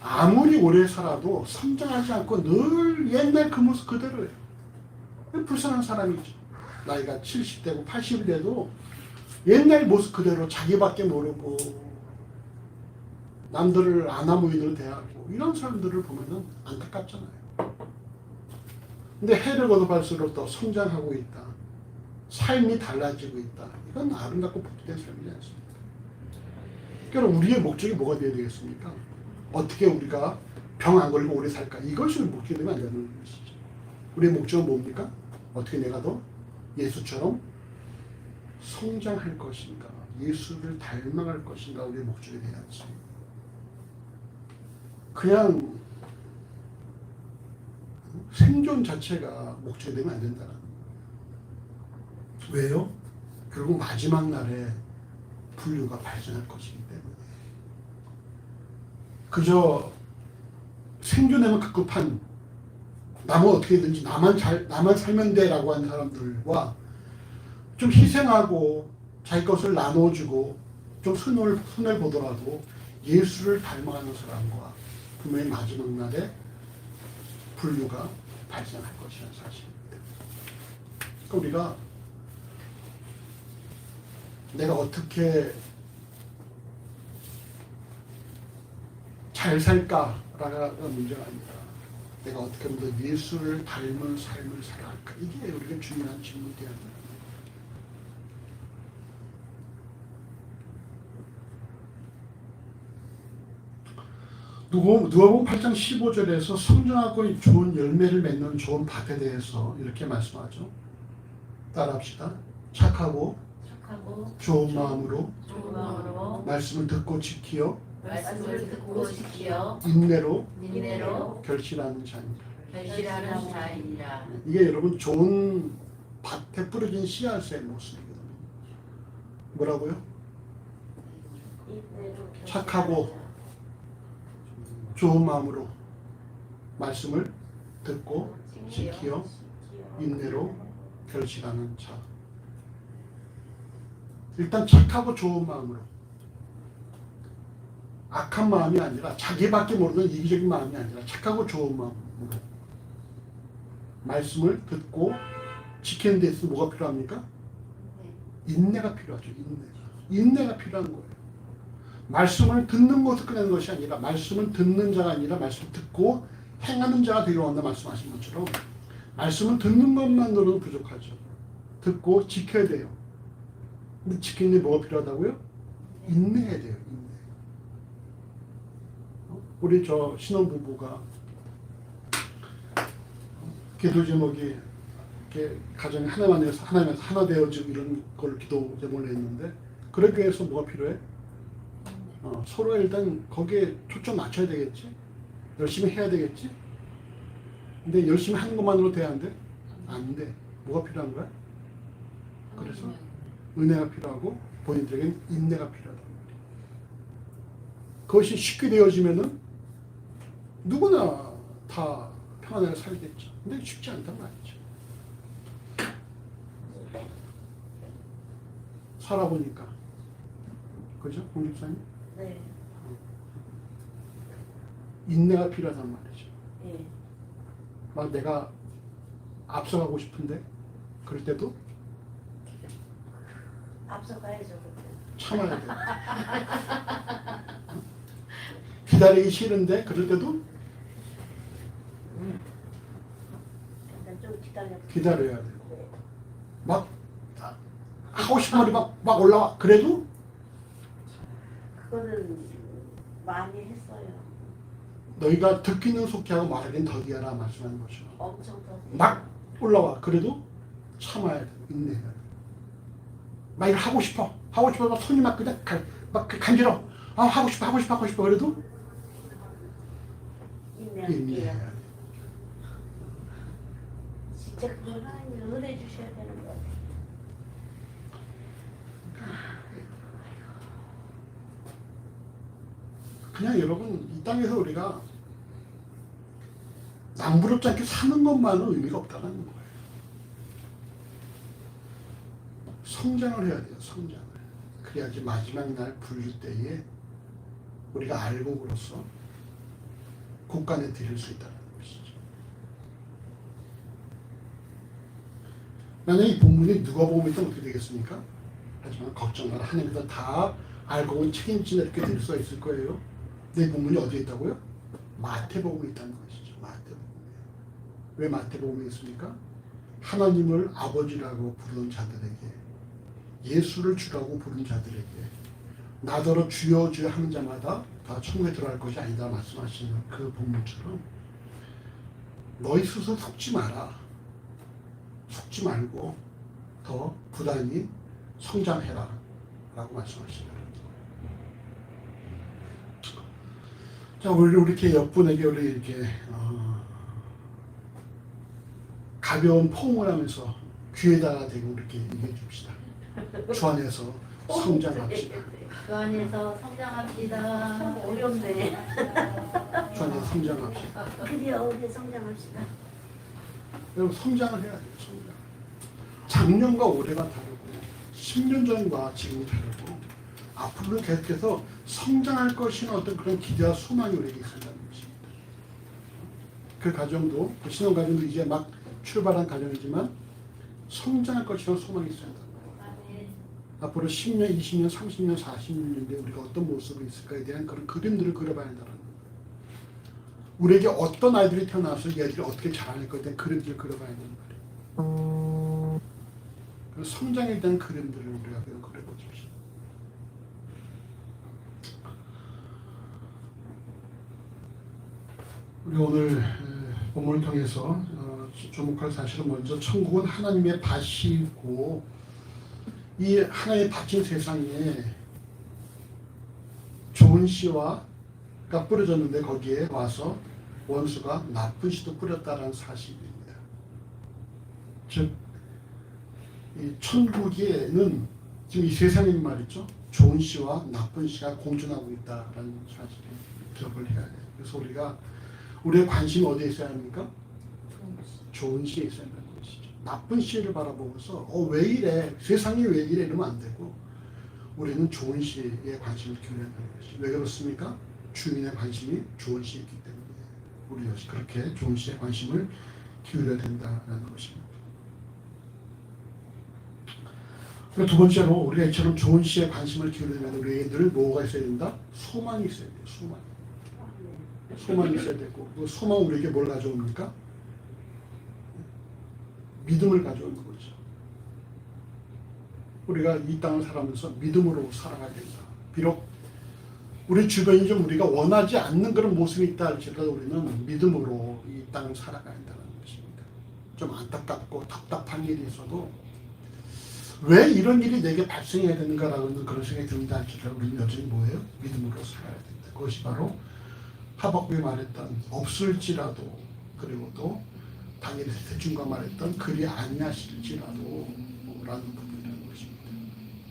아무리 오래 살아도 성장하지 않고 늘 옛날 그 모습 그대로예요. 불쌍한 사람이죠. 나이가 70대고 80이 돼도 옛날 모습 그대로 자기밖에 모르고 남들을 아나무인으로 대하고 이런 사람들을 보면 안타깝잖아요. 근데 해를 거듭할수록 더 성장하고 있다. 삶이 달라지고 있다. 이건 아름답고 복된 삶이지 않습니까? 그러니까 우리의 목적이 뭐가 되어야 되겠습니까? 어떻게 우리가 병 안 걸리고 오래 살까? 이것이 목적이 되면 안 되는 것이죠. 우리의 목적은 뭡니까? 어떻게 내가 더 예수처럼 성장할 것인가? 예수를 닮아갈 것인가? 우리의 목적이 돼야지. 그냥 생존 자체가 목적이 되면 안 된다는 거예요. 왜요? 결국 마지막 날에 분류가 발생할 것이기 때문에. 그저 생존에만 급급한 나는 어떻게든지 나만 살면 돼라고 하는 사람들과 좀 희생하고 자기 것을 나눠주고 좀 손을 보더라도 예수를 닮아가는 사람과 분명히 마지막 날에 분류가 발생할 것이라는 사실입니다. 그러니까 우리가 내가 어떻게 잘 살까라가 문제가 아니라 내가 어떻게 하면 더 예수를 닮은 삶을 살아갈까? 이게 우리가 중요한 질문이 되어야 합니다. 누가복음 8장 15절에서 성장하고 좋은 열매를 맺는 좋은 밭에 대해서 이렇게 말씀하죠. 따라합시다. 착하고 좋은 마음으로 말씀을 듣고 지키어 말씀을 듣고 지키어 인내로 결실하는 자입니다. 이게 여러분 좋은 밭에 뿌려진 씨앗의 모습이거든요. 뭐라고요? 착하고 좋은 마음으로 말씀을 듣고 지키어 인내로 결실하는 자. 일단 착하고 좋은 마음으로, 악한 마음이 아니라 자기밖에 모르는 이기적인 마음이 아니라 착하고 좋은 마음으로 말씀을 듣고 지키는 데 있어서 뭐가 필요합니까? 인내가 필요하죠. 인내가 필요한 거예요. 말씀을 듣는 것을 끝내는 것이 아니라 말씀을 듣는 자가 아니라 말씀을 듣고 행하는 자가 되려 한다 말씀하신 것처럼 말씀을 듣는 것만으로는 부족하죠. 듣고 지켜야 돼요. 근데 지키는 데 뭐가 필요하다고요? 인내해야 돼요. 인내. 우리 저 신혼부부가 기도 제목이 가정이 하나만에서 하나 되어지고 이런 걸 기도 제목을 했는데 그러기 위해서 뭐가 필요해? 서로 일단 거기에 초점 맞춰야 되겠지. 열심히 해야 되겠지. 근데 열심히 하는 것만으로 돼야 안 돼? 안 돼. 뭐가 필요한 거야? 그래서 은혜가 필요하고 본인들에겐 인내가 필요하다. 그것이 쉽게 되어지면은 누구나 다 평안하게 살겠죠. 근데 쉽지 않단 말이죠. 살아보니까. 그죠? 공집사님? 네. 인내가 필요하단 말이죠. 예. 막 내가 앞서가고 싶은데 그럴 때도 앞서가야죠. 그때. 참아야 돼. 기다리기 싫은데 그럴 때도 좀 기다려야 되고 막 하고 싶은 말이 막 올라와. 그래도 그거는 많이 했어요. 너희가 듣기는 속히하고 말하기는 더디하라 말씀하는 것이요. 엄청 더. 막 올라와. 그래도 참아야 돼. 인내해야 돼. 막 이거 하고 싶어서 손이 막 그냥 막 간지러. 아 하고 싶어. 그래도 인내해야 인내할게요. 돼. 진짜 그건 하나님이 은혜 주셔야 되는 것 같아요. 그냥 여러분 이 땅에서 우리가 남부럽지 않게 사는 것만은 의미가 없다는 거예요. 성장을 해야 돼요. 성장을. 그래야지 마지막 날 분류 때에 우리가 알곡으로서 국간에 드릴 수 있다는 것이죠. 만약에 이 본문이 누가복음이 있다면 어떻게 되겠습니까? 하지만 걱정 마라. 하나님께서 다 알곡은 책임지는 이렇게 될 수가 있을 거예요. 근데 이 본문이 어디에 있다고요? 마태복음에 있다는 것이죠. 마태복음에. 왜 마태복음에 있습니까? 하나님을 아버지라고 부르는 자들에게, 예수를 주라고 부르는 자들에게 나더러 주여 주여 하는 자마다 다 천국에 들어갈 것이 아니다 말씀하시는 그 본문처럼 너희 스스로 속지 마라. 속지 말고 더 부단히 성장해라 라고 말씀하시는 거예요. 자, 우리 이렇게 옆분에게 우리 이렇게 가벼운 포옹을 하면서 귀에다가 대고 이렇게 얘기해 줍시다. 주 안에서 성장합시다. 그 안에서 성장합시다. 참 어렵네. 주 안에서 성장합시다. 드디어 어디 성장합시다. 여러분 성장을 해야 돼요. 성장. 작년과 올해가 다르고 10년 전과 지금이 다르고 앞으로는 계속해서 성장할 것이나 어떤 그런 기대와 소망이 우리에게 있다는 것입니다. 그 과정도 그 신혼 과정도 이제 막 출발한 과정이지만 성장할 것이나 소망이 있어야 한다. 앞으로 10년, 20년, 30년, 40년인데 우리가 어떤 모습이 있을까에 대한 그런 그림들을 그려봐야 한다는 거예요. 우리에게 어떤 아이들이 태어나서 얘들이 어떻게 자라날 것에 대한 그림들을 그려봐야 한다는 거예요. 그래서 성장에 대한 그림들을 우리가 그려보십시오. 우리 오늘 본문을 통해서 주목할 사실은 먼저 천국은 하나님의 밭이고 이 하나의 밭인 세상에 좋은 씨가 뿌려졌는데 거기에 와서 원수가 나쁜 씨도 뿌렸다는 사실입니다. 즉, 이 천국에는 지금 이 세상에 말이죠. 좋은 씨와 나쁜 씨가 공존하고 있다는 사실을 기억을 해야 돼요. 그래서 우리의 관심이 어디에 있어야 합니까? 좋은 씨에 있어야 한다는 것이죠. 나쁜 씨를 바라보면서 왜 이래? 세상이 왜 이래? 이러면 안 되고 우리는 좋은 씨에 관심을 기울여야 한다는 것이죠. 왜 그렇습니까? 주인의 관심이 좋은 씨에 있기 때문에 우리 역시 그렇게 좋은 씨에 관심을 기울여야 된다는 것입니다. 그리고 두 번째로 우리가 이처럼 좋은 씨에 관심을 기울이면 우리에게 늘 뭐가 있어야 된다? 소망이 있어야 돼요. 소망이 있어야 되고 그 소망은 우리에게 뭘 가져옵니까? 믿음을 가져오는 거죠. 우리가 이 땅을 살아가면서 믿음으로 살아가야 된다. 비록 우리 주변이 좀 우리가 원하지 않는 그런 모습이 있다 할지라도 우리는 믿음으로 이 땅을 살아가야 한다는 것입니다. 좀 안타깝고 답답한 일이 있어도 왜 이런 일이 내게 발생해야 되는가라는 그런 생각이 듭니다 할지라도 우리는 여전히 뭐예요? 믿음으로 살아야 된다. 그것이 바로 하박국이 말했던 없을지라도 그리고 또 당연히 대중과 말했던 그리 아니하실지라도 라는 부분이라는 것입니다.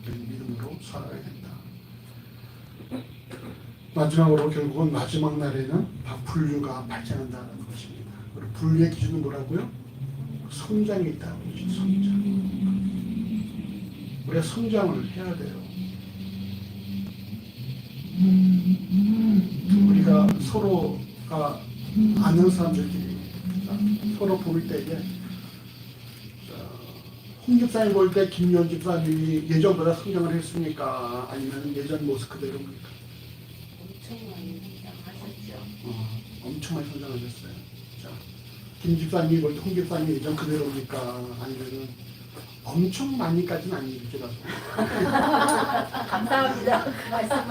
우리는 믿음으로 살아야 된다. 마지막으로 결국은 마지막 날에는 다 분류가 발생한다는 것입니다. 그리고 분류의 기준은 뭐라고요? 성장이 있다는 것이죠. 성장. 우리가 성장을 해야 돼요. 우리가 서로가 아는 사람들끼리 서로 볼 때에 홍 집사님 볼 때 김유원 집사님이 예전보다 성장을 했습니까? 아니면 예전 모습 그대로입니까? 엄청 많이 성장하셨죠. 엄청 많이 성장하셨어요. 자, 김 집사님이 볼 때 홍 집사님이 예전 그대로입니까? 아니면은 엄청 많이까지는 아니더라도 감사합니다. 그 말씀을.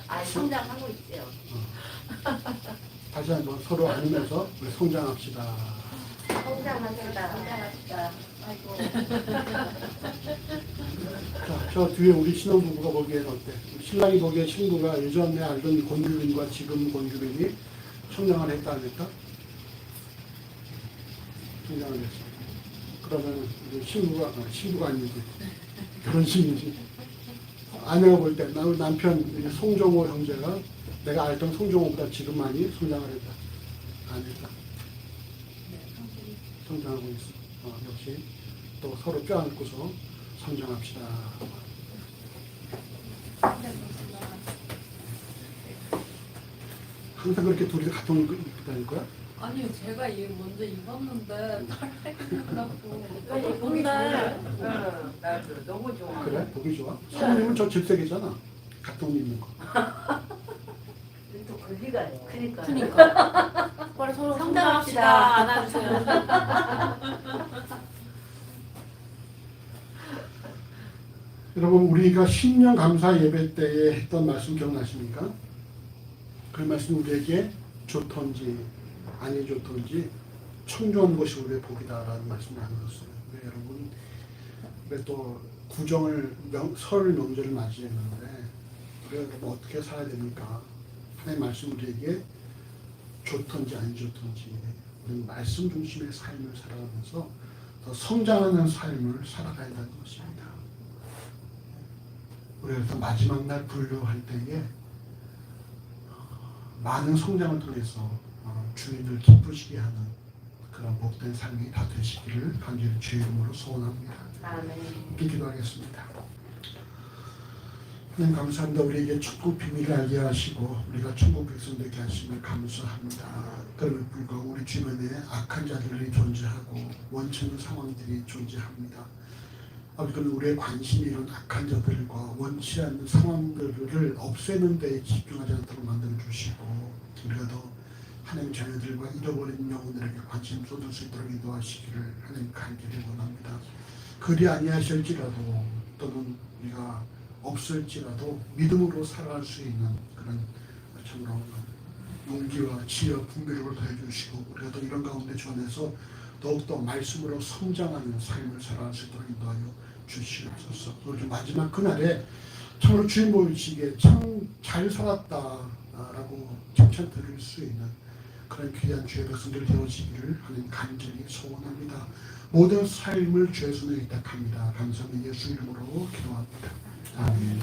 아, 성장하고 있어요. 다시 한번 서로 안으면서 우리 성장합시다. 성장합니다. 감사합니다. 아이고. 자, 저 뒤에 우리 신혼부부가 보기엔 어때? 신랑이 보기에 신부가 예전에 알던 권규빈과 지금 권규빈이 성장을 했다 안 했다? 성장을 했어. 그러면 우리 신부가 아니지. 결혼식이지. 아내가 볼 때 남편 송정호 형제가 내가 알던 송정호보다 지금 많이 성장을 했다. 안 했다. 성장하고 있어. 역시 또 서로 껴안고서 성장합시다. 항상 그렇게 둘이 같은 옷 입고 다닐 거야? 아니요, 제가 얘 먼저 입었는데 딸애기라고. 보기 좋네. 나 너무 좋아. 그래? 보기 좋아? 사모님은 저 질색이잖아. 같은 옷 입는 거. 또 거기가요. 그러니까. 그러니까. 빨리 서로 성장합시다. 안아주세요. 여러분 우리가 신년 감사 예배 때에 했던 말씀 기억나십니까? 그 말씀 우리에게 좋던지 아니 좋던지 청조한 것이 우리의 복이다라는 말씀을 나누었어요. 네, 여러분 우리 또 구정을 설 명절을 맞이했는데 우리가 그럼 어떻게 살아야 됩니까? 하나님의 말씀 우리에게 좋던지 아니 좋던지 우리는 말씀 중심의 삶을 살아가면서 더 성장하는 삶을 살아가야 한다는 것입니다. 우리가 마지막 날 분류할 때에 많은 성장을 통해서 주님을 기쁘시게 하는 그런 복된 삶이 다 되시기를 간절히 주의 이름으로 소원합니다. 아멘. 기도하겠습니다. 하나님 감사합니다. 우리에게 천국 비밀을 알게 하시고 우리가 천국 백성 되게 하심을 감사합니다. 그럼에도 불구하고 우리 주변에 악한 자들이 존재하고 원치 않는 상황들이 존재합니다. 아버지는 우리의 관심이 이런 악한 자들과 원치 않는 상황들을 없애는 데 집중하지 않도록 만들어 주시고 우리가 더 하나님 자녀들과 잃어버린 영혼들에게 관심 쏟을 수 있도록 인도하시기를 하나님 간절히 원합니다. 그리 아니하실지라도 또는 우리가 없을지라도 믿음으로 살아갈 수 있는 그런 참으로 용기와 지혜와 분별력을 더해주시고 우리가 또 이런 가운데 전해서 더욱더 말씀으로 성장하는 삶을 살아갈 수 있도록 인도하여 주시옵소서. 우리 마지막 그날에 참으로 주님 보시기에 참 잘 살았다라고 칭찬 드릴 수 있는 그런 귀한 주의 백성들 되어지기를 하는 간절히 소원합니다. 모든 삶을 주의 손에 의탁합니다. 감사합니다. 예수 이름으로 기도합니다. 아멘.